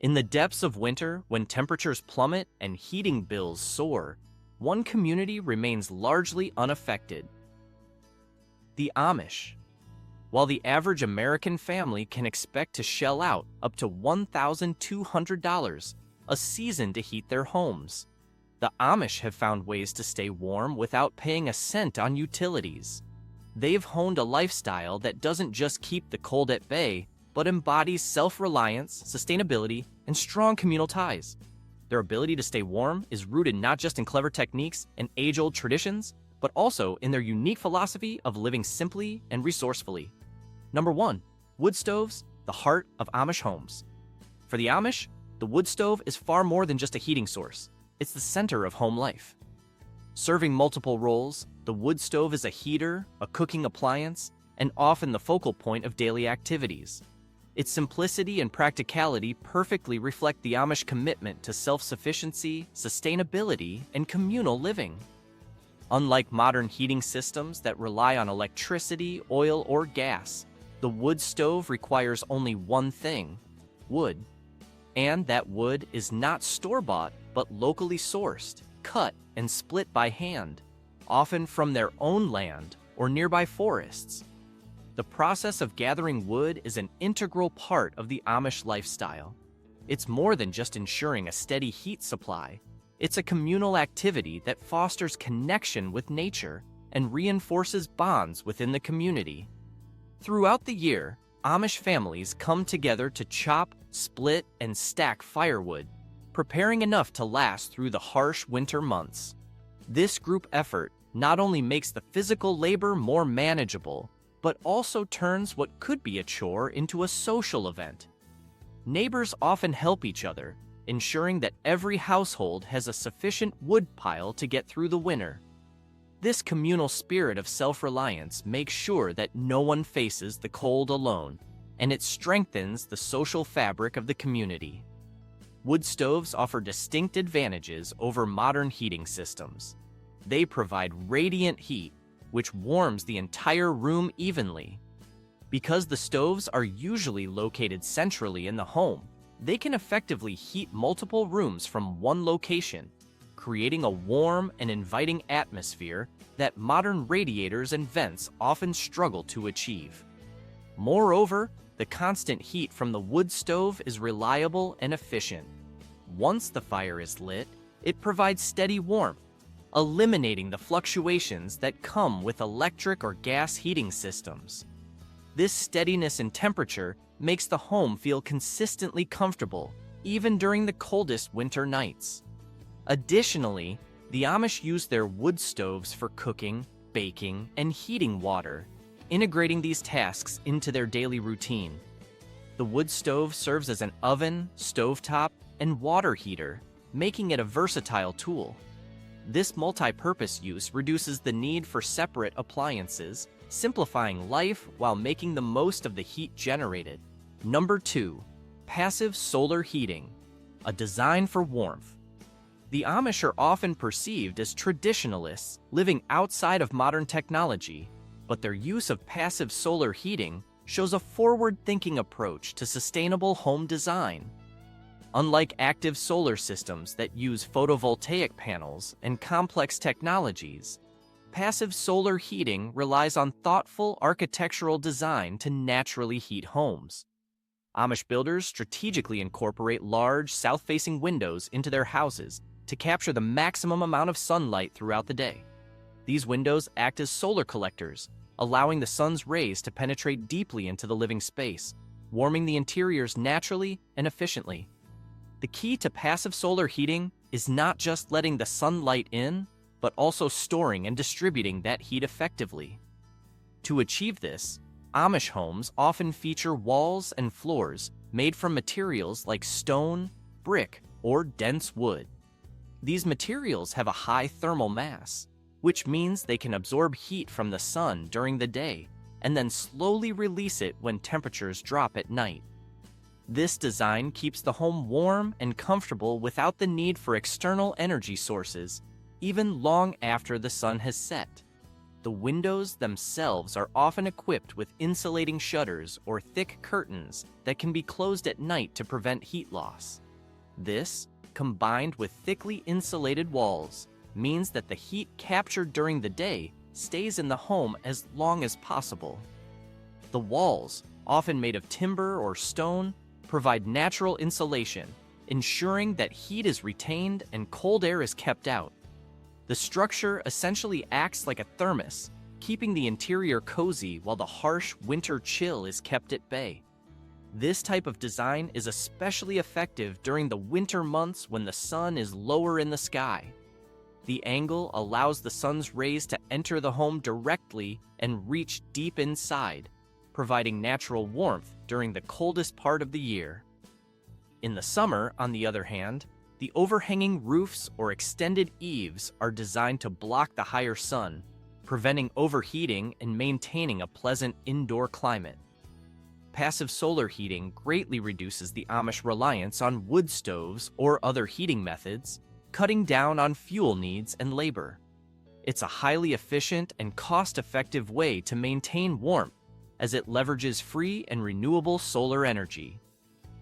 In the depths of winter, when temperatures plummet and heating bills soar, one community remains largely unaffected: the Amish. While the average American family can expect to shell out up to $1,200 a season to heat their homes, the Amish have found ways to stay warm without paying a cent on utilities. They've honed a lifestyle that doesn't just keep the cold at bay, but embodies self-reliance, sustainability, and strong communal ties. Their ability to stay warm is rooted not just in clever techniques and age-old traditions, but also in their unique philosophy of living simply and resourcefully. Number 1, wood stoves, the heart of Amish homes. For the Amish, the wood stove is far more than just a heating source. It's the center of home life. Serving multiple roles, the wood stove is a heater, a cooking appliance, and often the focal point of daily activities. Its simplicity and practicality perfectly reflect the Amish commitment to self-sufficiency, sustainability, and communal living. Unlike modern heating systems that rely on electricity, oil, or gas, the wood stove requires only one thing: wood. And that wood is not store-bought, but locally sourced, cut, and split by hand, often from their own land or nearby forests. The process of gathering wood is an integral part of the Amish lifestyle. It's more than just ensuring a steady heat supply. It's a communal activity that fosters connection with nature and reinforces bonds within the community. Throughout the year, Amish families come together to chop, split, and stack firewood, preparing enough to last through the harsh winter months. This group effort not only makes the physical labor more manageable, but also turns what could be a chore into a social event. Neighbors often help each other, ensuring that every household has a sufficient wood pile to get through the winter. This communal spirit of self-reliance makes sure that no one faces the cold alone, and it strengthens the social fabric of the community. Wood stoves offer distinct advantages over modern heating systems. They provide radiant heat, which warms the entire room evenly. Because the stoves are usually located centrally in the home, they can effectively heat multiple rooms from one location, creating a warm and inviting atmosphere that modern radiators and vents often struggle to achieve. Moreover, the constant heat from the wood stove is reliable and efficient. Once the fire is lit, it provides steady warmth, eliminating the fluctuations that come with electric or gas heating systems. This steadiness in temperature makes the home feel consistently comfortable, even during the coldest winter nights. Additionally, the Amish use their wood stoves for cooking, baking, and heating water, integrating these tasks into their daily routine. The wood stove serves as an oven, stovetop, and water heater, making it a versatile tool. This multi-purpose use reduces the need for separate appliances, simplifying life while making the most of the heat generated. Number 2, passive solar heating, a design for warmth. The Amish are often perceived as traditionalists living outside of modern technology, but their use of passive solar heating shows a forward-thinking approach to sustainable home design. Unlike active solar systems that use photovoltaic panels and complex technologies, passive solar heating relies on thoughtful architectural design to naturally heat homes. Amish builders strategically incorporate large, south-facing windows into their houses to capture the maximum amount of sunlight throughout the day. These windows act as solar collectors, allowing the sun's rays to penetrate deeply into the living space, warming the interiors naturally and efficiently. The key to passive solar heating is not just letting the sunlight in, but also storing and distributing that heat effectively. To achieve this, Amish homes often feature walls and floors made from materials like stone, brick, or dense wood. These materials have a high thermal mass, which means they can absorb heat from the sun during the day and then slowly release it when temperatures drop at night. This design keeps the home warm and comfortable without the need for external energy sources, even long after the sun has set. The windows themselves are often equipped with insulating shutters or thick curtains that can be closed at night to prevent heat loss. This, combined with thickly insulated walls, means that the heat captured during the day stays in the home as long as possible. The walls, often made of timber or stone, provide natural insulation, ensuring that heat is retained and cold air is kept out. The structure essentially acts like a thermos, keeping the interior cozy while the harsh winter chill is kept at bay. This type of design is especially effective during the winter months when the sun is lower in the sky. The angle allows the sun's rays to enter the home directly and reach deep inside, providing natural warmth during the coldest part of the year. In the summer, on the other hand, the overhanging roofs or extended eaves are designed to block the higher sun, preventing overheating and maintaining a pleasant indoor climate. Passive solar heating greatly reduces the Amish reliance on wood stoves or other heating methods, cutting down on fuel needs and labor. It's a highly efficient and cost-effective way to maintain warmth, as it leverages free and renewable solar energy.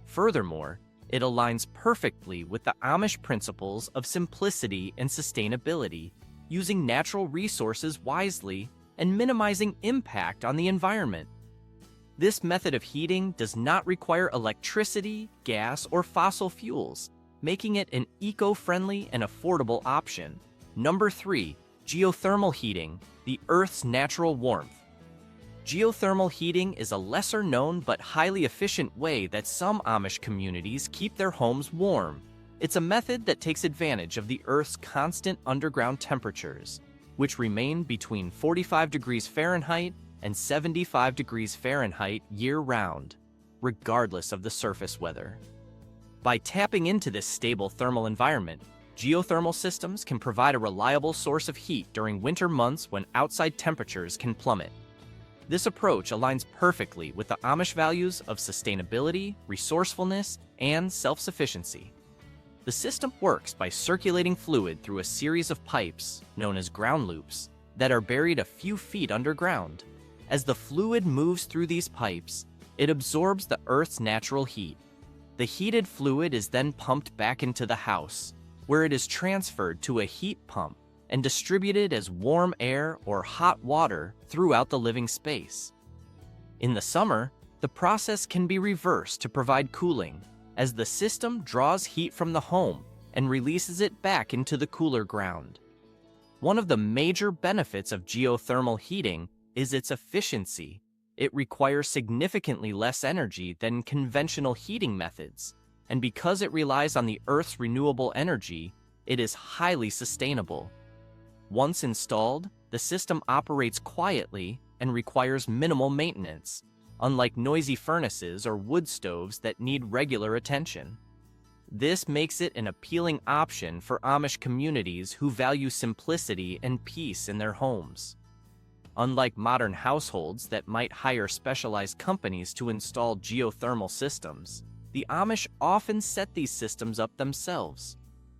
Furthermore, it aligns perfectly with the Amish principles of simplicity and sustainability, using natural resources wisely and minimizing impact on the environment. This method of heating does not require electricity, gas, or fossil fuels, making it an eco-friendly and affordable option. Number 3. Geothermal heating, the Earth's natural warmth. Geothermal heating is a lesser-known but highly efficient way that some Amish communities keep their homes warm. It's a method that takes advantage of the Earth's constant underground temperatures, which remain between 45 degrees Fahrenheit and 75 degrees Fahrenheit year-round, regardless of the surface weather. By tapping into this stable thermal environment, geothermal systems can provide a reliable source of heat during winter months when outside temperatures can plummet. This approach aligns perfectly with the Amish values of sustainability, resourcefulness, and self-sufficiency. The system works by circulating fluid through a series of pipes, known as ground loops, that are buried a few feet underground. As the fluid moves through these pipes, it absorbs the Earth's natural heat. The heated fluid is then pumped back into the house, where it is transferred to a heat pump and distributed as warm air or hot water throughout the living space. In the summer, the process can be reversed to provide cooling, as the system draws heat from the home and releases it back into the cooler ground. One of the major benefits of geothermal heating is its efficiency. It requires significantly less energy than conventional heating methods, and because it relies on the Earth's renewable energy, it is highly sustainable. Once installed, the system operates quietly and requires minimal maintenance, unlike noisy furnaces or wood stoves that need regular attention. This makes it an appealing option for Amish communities who value simplicity and peace in their homes. Unlike modern households that might hire specialized companies to install geothermal systems, the Amish often set these systems up themselves.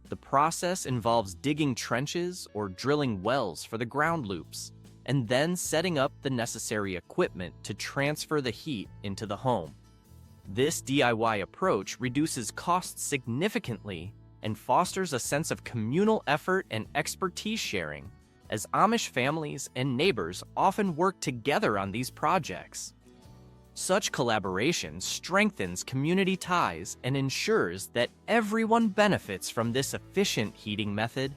The process involves digging trenches or drilling wells for the ground loops, and then setting up the necessary equipment to transfer the heat into the home. This DIY approach reduces costs significantly and fosters a sense of communal effort and expertise sharing, as Amish families and neighbors often work together on these projects. Such collaboration strengthens community ties and ensures that everyone benefits from this efficient heating method.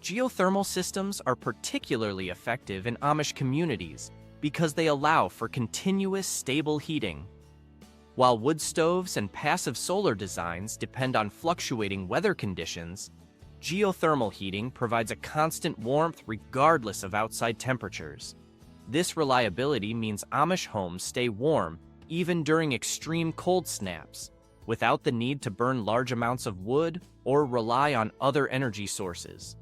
Geothermal systems are particularly effective in Amish communities because they allow for continuous, stable heating. While wood stoves and passive solar designs depend on fluctuating weather conditions, geothermal heating provides a constant warmth regardless of outside temperatures. This reliability means Amish homes stay warm even during extreme cold snaps, without the need to burn large amounts of wood or rely on other energy sources.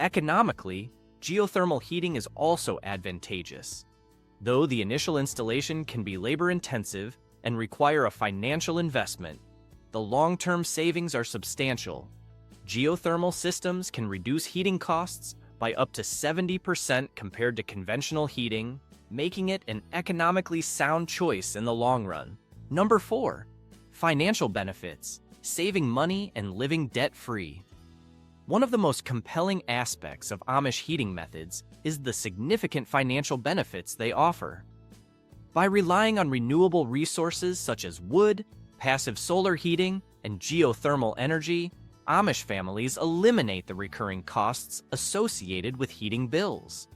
Economically, geothermal heating is also advantageous. Though the initial installation can be labor-intensive and require a financial investment, the long-term savings are substantial. Geothermal systems can reduce heating costs by up to 70% compared to conventional heating, making it an economically sound choice in the long run. Number 4. Financial benefits, saving money and living debt-free. One of the most compelling aspects of Amish heating methods is the significant financial benefits they offer. By relying on renewable resources such as wood, passive solar heating, and geothermal energy, Amish families eliminate the recurring costs associated with heating bills.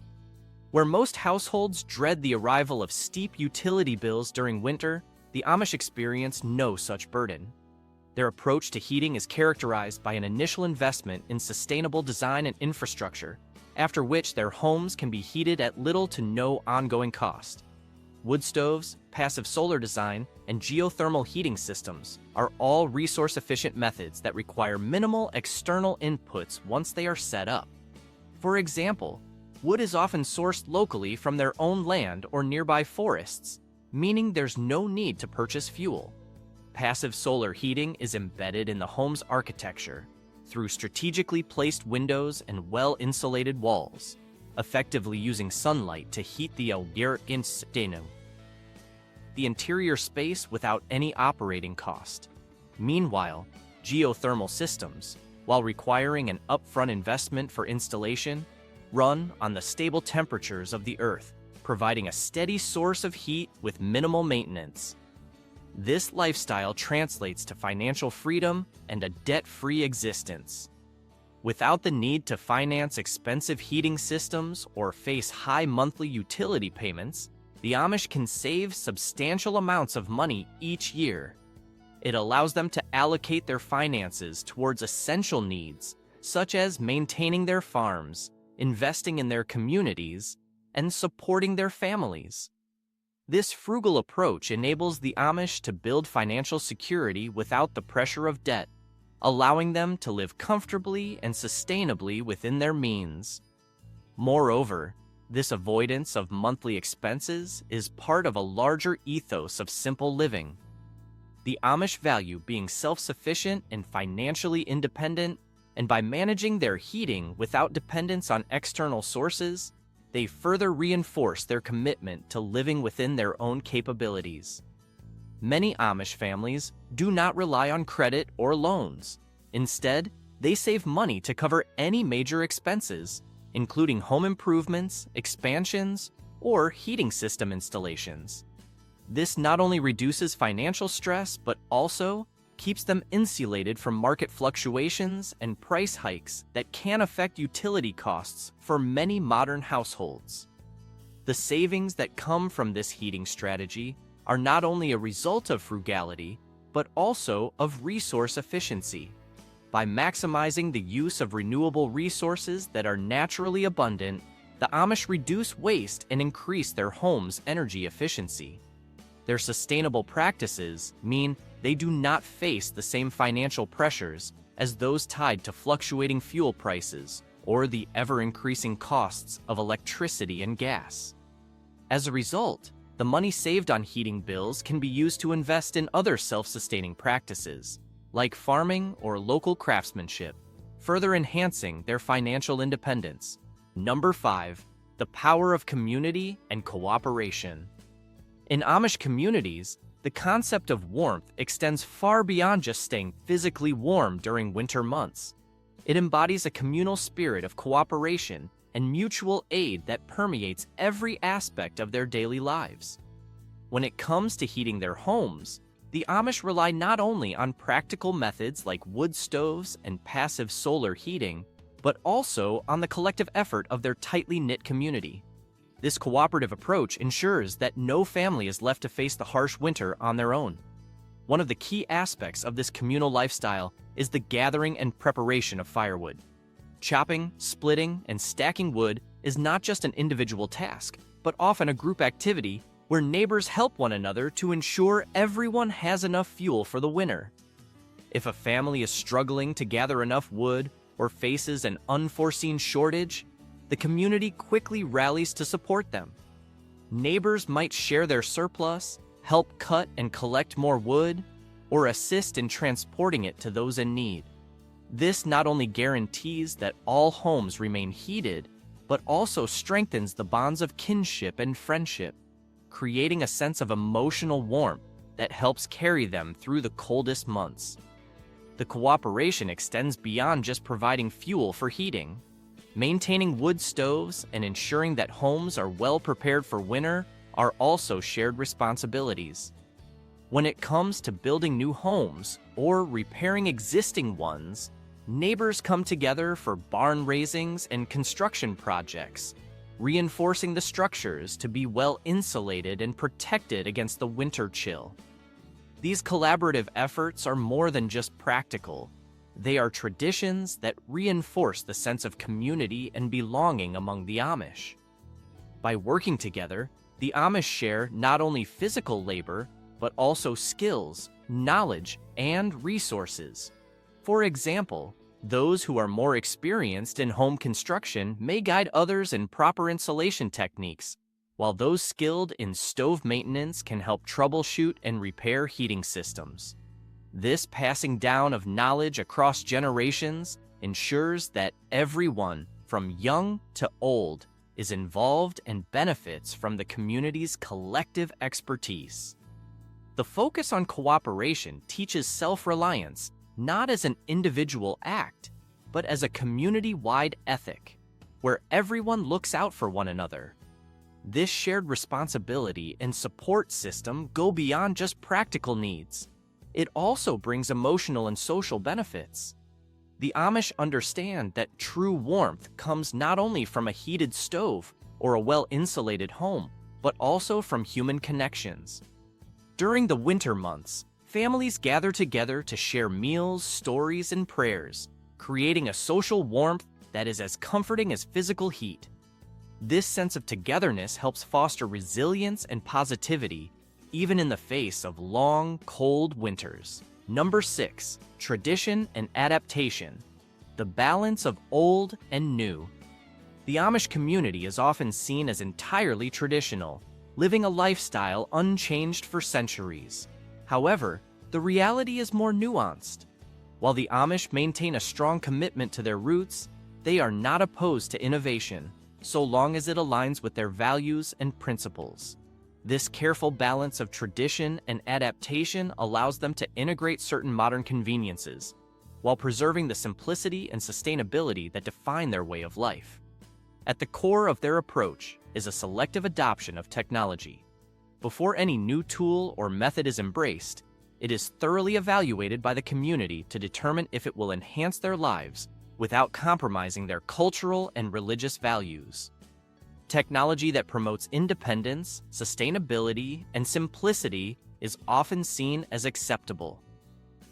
Where most households dread the arrival of steep utility bills during winter, the Amish experience no such burden. Their approach to heating is characterized by an initial investment in sustainable design and infrastructure, after which their homes can be heated at little to no ongoing cost. Wood stoves, passive solar design, and geothermal heating systems are all resource-efficient methods that require minimal external inputs once they are set up. For example, wood is often sourced locally from their own land or nearby forests, meaning there's no need to purchase fuel. Passive solar heating is embedded in the home's architecture through strategically placed windows and well-insulated walls, effectively using sunlight to heat the interior space without any operating cost. Meanwhile, geothermal systems, while requiring an upfront investment for installation, run on the stable temperatures of the earth, providing a steady source of heat with minimal maintenance. This lifestyle translates to financial freedom and a debt-free existence. Without the need to finance expensive heating systems or face high monthly utility payments, the Amish can save substantial amounts of money each year. It allows them to allocate their finances towards essential needs, such as maintaining their farms, investing in their communities, and supporting their families. This frugal approach enables the Amish to build financial security without the pressure of debt, allowing them to live comfortably and sustainably within their means. Moreover, this avoidance of monthly expenses is part of a larger ethos of simple living. The Amish value being self-sufficient and financially independent, and by managing their heating without dependence on external sources, they further reinforce their commitment to living within their own capabilities. Many Amish families do not rely on credit or loans. Instead, they save money to cover any major expenses, including home improvements, expansions, or heating system installations. This not only reduces financial stress, but also keeps them insulated from market fluctuations and price hikes that can affect utility costs for many modern households. The savings that come from this heating strategy are not only a result of frugality, but also of resource efficiency. By maximizing the use of renewable resources that are naturally abundant, the Amish reduce waste and increase their home's energy efficiency. Their sustainable practices mean they do not face the same financial pressures as those tied to fluctuating fuel prices or the ever-increasing costs of electricity and gas. As a result, the money saved on heating bills can be used to invest in other self-sustaining practices, like farming or local craftsmanship, further enhancing their financial independence. Number 5. The power of community and cooperation. In Amish communities, the concept of warmth extends far beyond just staying physically warm during winter months. It embodies a communal spirit of cooperation and mutual aid that permeates every aspect of their daily lives. When it comes to heating their homes, the Amish rely not only on practical methods like wood stoves and passive solar heating, but also on the collective effort of their tightly knit community. This cooperative approach ensures that no family is left to face the harsh winter on their own. One of the key aspects of this communal lifestyle is the gathering and preparation of firewood. Chopping, splitting, and stacking wood is not just an individual task, but often a group activity where neighbors help one another to ensure everyone has enough fuel for the winter. If a family is struggling to gather enough wood or faces an unforeseen shortage, the community quickly rallies to support them. Neighbors might share their surplus, help cut and collect more wood, or assist in transporting it to those in need. This not only guarantees that all homes remain heated, but also strengthens the bonds of kinship and friendship, creating a sense of emotional warmth that helps carry them through the coldest months. The cooperation extends beyond just providing fuel for heating. Maintaining wood stoves and ensuring that homes are well prepared for winter are also shared responsibilities. When it comes to building new homes or repairing existing ones, neighbors come together for barn raisings and construction projects, reinforcing the structures to be well insulated and protected against the winter chill. These collaborative efforts are more than just practical. They are traditions that reinforce the sense of community and belonging among the Amish. By working together, the Amish share not only physical labor, but also skills, knowledge, and resources. For example, those who are more experienced in home construction may guide others in proper insulation techniques, while those skilled in stove maintenance can help troubleshoot and repair heating systems. This passing down of knowledge across generations ensures that everyone, from young to old, is involved and benefits from the community's collective expertise. The focus on cooperation teaches self-reliance not as an individual act, but as a community-wide ethic, where everyone looks out for one another. This shared responsibility and support system go beyond just practical needs. It also brings emotional and social benefits. The Amish understand that true warmth comes not only from a heated stove or a well-insulated home, but also from human connections. During the winter months, families gather together to share meals, stories, and prayers, creating a social warmth that is as comforting as physical heat. This sense of togetherness helps foster resilience and positivity, even in the face of long, cold winters. Number 6, tradition and adaptation. The balance of old and new. The Amish community is often seen as entirely traditional, living a lifestyle unchanged for centuries. However, the reality is more nuanced. While the Amish maintain a strong commitment to their roots, they are not opposed to innovation, so long as it aligns with their values and principles. This careful balance of tradition and adaptation allows them to integrate certain modern conveniences, while preserving the simplicity and sustainability that define their way of life. At the core of their approach is a selective adoption of technology. Before any new tool or method is embraced, it is thoroughly evaluated by the community to determine if it will enhance their lives without compromising their cultural and religious values. Technology that promotes independence, sustainability, and simplicity is often seen as acceptable.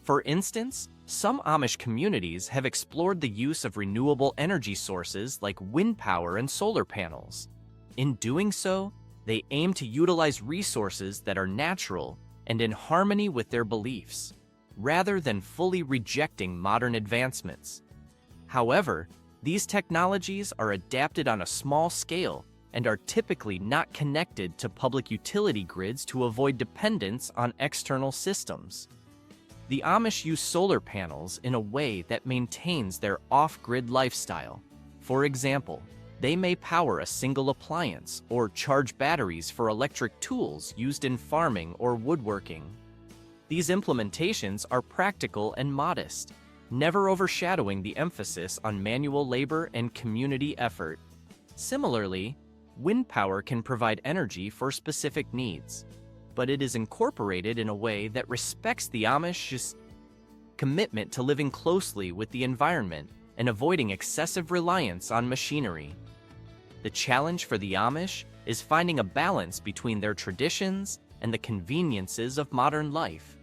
For instance, some Amish communities have explored the use of renewable energy sources like wind power and solar panels. In doing so, they aim to utilize resources that are natural and in harmony with their beliefs, rather than fully rejecting modern advancements. However, these technologies are adapted on a small scale and are typically not connected to public utility grids to avoid dependence on external systems. The Amish use solar panels in a way that maintains their off-grid lifestyle. For example, they may power a single appliance or charge batteries for electric tools used in farming or woodworking. These implementations are practical and modest, never overshadowing the emphasis on manual labor and community effort. Similarly, wind power can provide energy for specific needs, but it is incorporated in a way that respects the Amish's commitment to living closely with the environment and avoiding excessive reliance on machinery. The challenge for the Amish is finding a balance between their traditions and the conveniences of modern life.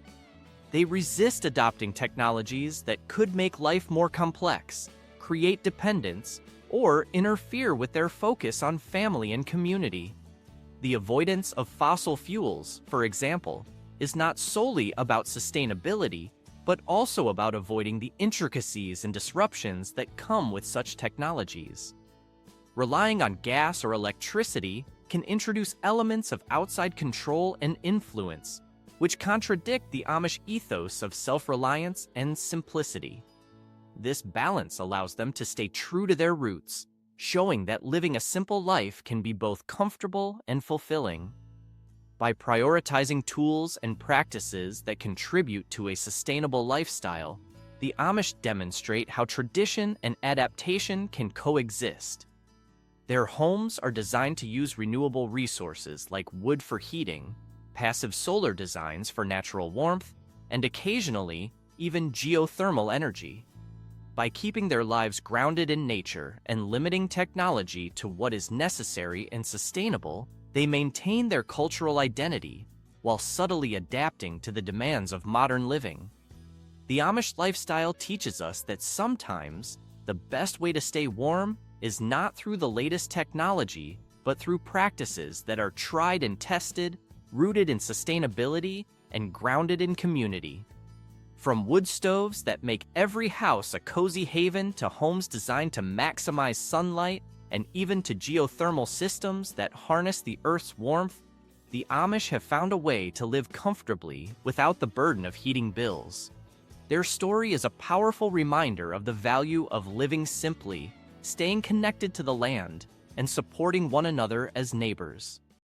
They resist adopting technologies that could make life more complex, create dependence, or interfere with their focus on family and community. The avoidance of fossil fuels, for example, is not solely about sustainability, but also about avoiding the intricacies and disruptions that come with such technologies. Relying on gas or electricity can introduce elements of outside control and influence, which contradict the Amish ethos of self-reliance and simplicity. This balance allows them to stay true to their roots, showing that living a simple life can be both comfortable and fulfilling. By prioritizing tools and practices that contribute to a sustainable lifestyle, the Amish demonstrate how tradition and adaptation can coexist. Their homes are designed to use renewable resources like wood for heating, passive solar designs for natural warmth, and occasionally, even geothermal energy. By keeping their lives grounded in nature and limiting technology to what is necessary and sustainable, they maintain their cultural identity while subtly adapting to the demands of modern living. The Amish lifestyle teaches us that sometimes the best way to stay warm is not through the latest technology, but through practices that are tried and tested, rooted in sustainability, and grounded in community. From wood stoves that make every house a cozy haven to homes designed to maximize sunlight, and even to geothermal systems that harness the Earth's warmth, the Amish have found a way to live comfortably without the burden of heating bills. Their story is a powerful reminder of the value of living simply, staying connected to the land, and supporting one another as neighbors.